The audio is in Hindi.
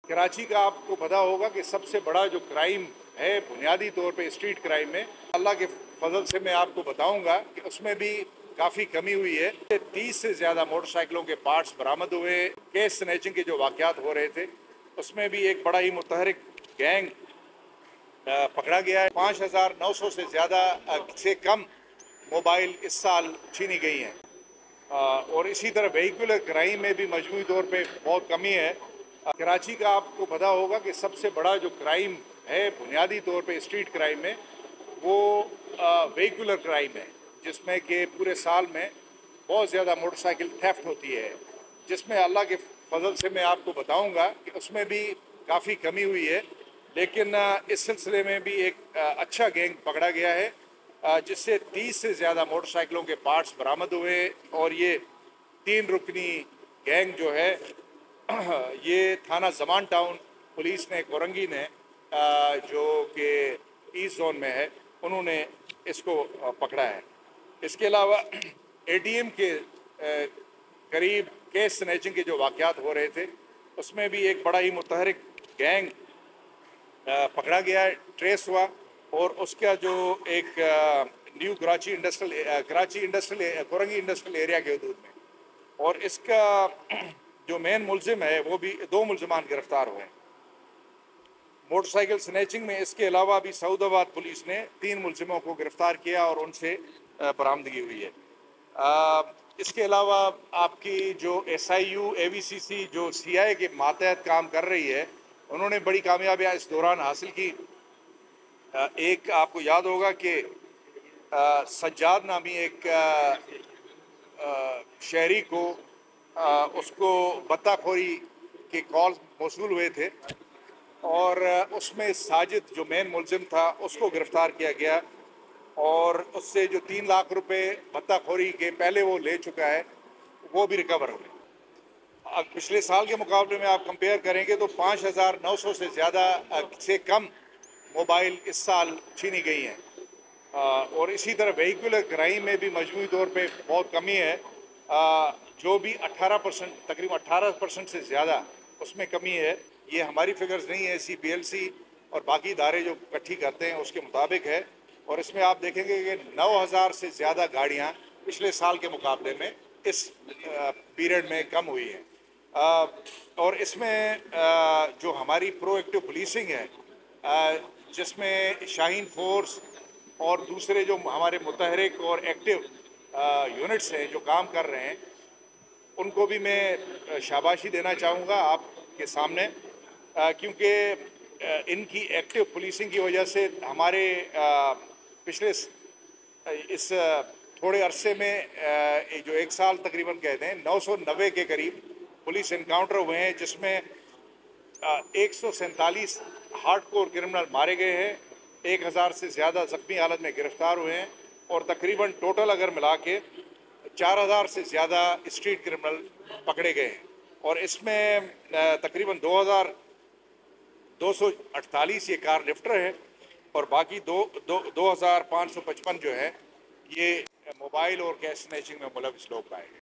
कराची का आपको पता होगा कि सबसे बड़ा जो क्राइम है बुनियादी तौर पे स्ट्रीट क्राइम में, अल्लाह के फजल से मैं आपको बताऊंगा कि उसमें भी काफ़ी कमी हुई है। 30 से ज़्यादा मोटरसाइकिलों के पार्ट्स बरामद हुए। केस स्नैचिंग के जो वाक़यात हो रहे थे उसमें भी एक बड़ा ही मुतहरिक गैंग पकड़ा गया है। 5,900 से ज़्यादा से कम मोबाइल इस साल छीनी गई हैं। और इसी तरह वेहिकुलर क्राइम में भी मजमूई तौर पे बहुत कमी है। कराची का आपको पता होगा कि सबसे बड़ा जो क्राइम है बुनियादी तौर पे स्ट्रीट क्राइम में, वो वेहिकुलर क्राइम है, जिसमें कि पूरे साल में बहुत ज़्यादा मोटरसाइकिल थेफ्ट होती है, जिसमें अल्लाह के फजल से मैं आपको बताऊंगा कि उसमें भी काफ़ी कमी हुई है। लेकिन इस सिलसिले में भी एक अच्छा गैंग पकड़ा गया है, जिससे 30 से ज़्यादा मोटरसाइकिलों के पार्ट्स बरामद हुए। और ये 3 रुकनी गैंग जो है ये थाना जमान टाउन पुलिस ने, कोरंगी ने, जो कि ईस्ट जोन में है, उन्होंने इसको पकड़ा है। इसके अलावा एटीएम के करीब केस स्नैचिंग के जो वाक़यात हो रहे थे उसमें भी एक बड़ा ही मुतहरिक गैंग पकड़ा गया है, ट्रेस हुआ। और उसका जो एक new Karachi industrial Korangi industrial area के हदूद में, और इसका जो मेन मुलजिम है वो भी 2 मुलजमान गिरफ्तार हुए हैं मोटरसाइकिल स्नैचिंग में। इसके अलावा भी सऊदाबाद पुलिस ने 3 मुलजिमों को गिरफ्तार किया और उनसे बरामदगी हुई है। इसके अलावा आपकी जो SIU AVCC जो CI के मातहत काम कर रही है, उन्होंने बड़ी कामयाबियाँ इस दौरान हासिल की। एक आपको याद होगा कि सज्जाद नामी एक शहरी को उसको बत्ताखोरी के कॉल मौसूल हुए थे, और उसमें साजिद जो मेन मुलजिम था उसको गिरफ्तार किया गया, और उससे जो 3 लाख रुपए बत्ताखोरी के पहले वो ले चुका है वो भी रिकवर हुए। अब पिछले साल के मुकाबले में आप कंपेयर करेंगे तो 5,900 से ज़्यादा से कम मोबाइल इस साल छीनी गई हैं। और इसी तरह वेहिकुलर क्राइम में भी मजमूई तौर पे बहुत कमी है, जो भी 18%, तकरीबन 18% से ज़्यादा उसमें कमी है। ये हमारी फिगर्स नहीं है, CPLC और बाकी इदारे जो इकट्ठी करते हैं उसके मुताबिक है। और इसमें आप देखेंगे कि 9,000 से ज़्यादा गाड़ियाँ पिछले साल के मुकाबले में इस पीरियड में कम हुई हैं। और इसमें जो हमारी प्रोएक्टिव पुलिसिंग है, जिसमें शाहीन फोर्स और दूसरे जो हमारे मुतहरिक और एक्टिव यूनिट्स हैं जो काम कर रहे हैं, उनको भी मैं शाबाशी देना चाहूँगा आपके सामने, क्योंकि इनकी एक्टिव पुलिसिंग की वजह से हमारे पिछले इस थोड़े अरसे में जो 1 साल तकरीबन कहते हैं 990 के करीब पुलिस इनकाउंटर हुए हैं, जिसमें 147 हार्डकोर क्रिमिनल मारे गए हैं, 1,000 से ज़्यादा ज़ख्मी हालत में गिरफ्तार हुए हैं, और तकरीबन टोटल अगर मिला के 4,000 से ज़्यादा स्ट्रीट क्रिमिनल पकड़े गए हैं। और इसमें तकरीबन 2,248 ये कार लिफ्टर है, और बाकी 2,555 जो है ये मोबाइल और कैश स्नैचिंग में मुलविस लोग पाए गए।